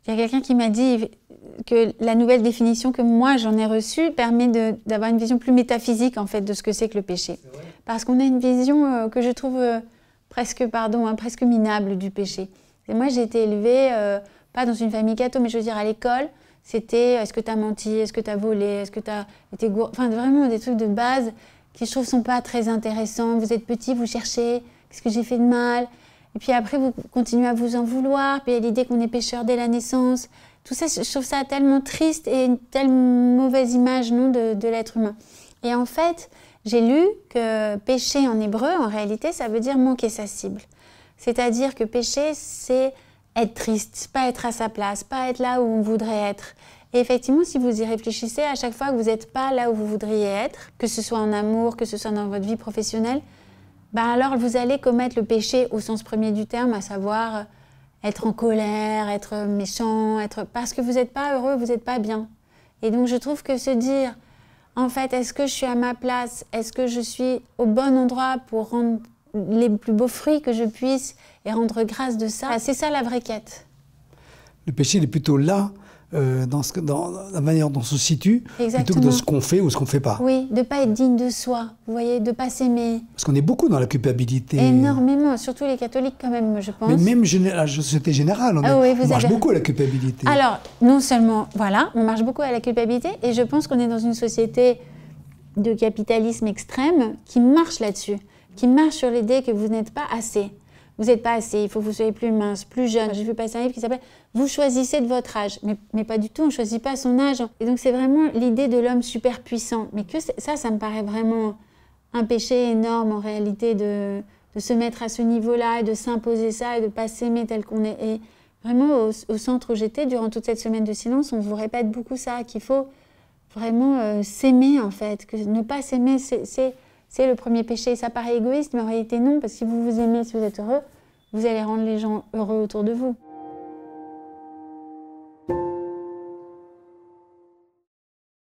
Il y a quelqu'un qui m'a dit que la nouvelle définition que moi j'en ai reçue permet d'avoir une vision plus métaphysique en fait de ce que c'est que le péché. Parce qu'on a une vision que je trouve presque minable du péché. Et moi j'ai été élevée, pas dans une famille catho, mais je veux dire à l'école, c'était est-ce que tu as menti, est-ce que tu as volé, est-ce que tu as été gourmand, enfin vraiment des trucs de base qui je trouve sont pas très intéressants. Vous êtes petit, vous cherchez, qu'est-ce que j'ai fait de mal? Et puis après, vous continuez à vous en vouloir. Puis il y a l'idée qu'on est pécheur dès la naissance. Tout ça, je trouve ça tellement triste et une telle mauvaise image non, de l'être humain. Et en fait, j'ai lu que péché en hébreu, en réalité, ça veut dire manquer sa cible. C'est-à-dire que péché, c'est être triste, pas être à sa place, pas être là où on voudrait être. Et effectivement, si vous y réfléchissez, à chaque fois que vous n'êtes pas là où vous voudriez être, que ce soit en amour, que ce soit dans votre vie professionnelle, ben alors vous allez commettre le péché au sens premier du terme, à savoir être en colère, être méchant, parce que vous n'êtes pas heureux, vous n'êtes pas bien. Et donc je trouve que se dire, en fait, est-ce que je suis à ma place, est-ce que je suis au bon endroit pour rendre les plus beaux fruits que je puisse et rendre grâce de ça, c'est ça la vraie quête. Le péché, il est plutôt là, dans la manière dont on se situe, Exactement. plutôt que de ce qu'on fait ou ce qu'on ne fait pas. Oui, de ne pas être digne de soi, vous voyez, de ne pas s'aimer. Parce qu'on est beaucoup dans la culpabilité. Énormément, surtout les catholiques quand même, je pense. Mais même la société générale, on marche beaucoup à la culpabilité. Alors, non seulement, voilà, on marche beaucoup à la culpabilité, et je pense qu'on est dans une société de capitalisme extrême qui marche là-dessus, qui marche sur l'idée que vous n'êtes pas assez. Vous n'êtes pas assez, il faut que vous soyez plus mince, plus jeune. J'ai vu passer un livre qui s'appelle « Vous choisissez de votre âge ». Mais pas du tout, on ne choisit pas son âge. Et donc c'est vraiment l'idée de l'homme super puissant. Mais que ça me paraît vraiment un péché énorme en réalité de se mettre à ce niveau-là et de s'imposer ça et de ne pas s'aimer tel qu'on est. Et vraiment au centre où j'étais, durant toute cette semaine de silence, on vous répète beaucoup ça, qu'il faut vraiment s'aimer en fait. Que ne pas s'aimer, c'est le premier péché. Ça paraît égoïste, mais en réalité non, parce que si vous vous aimez, si vous êtes heureux, vous allez rendre les gens heureux autour de vous.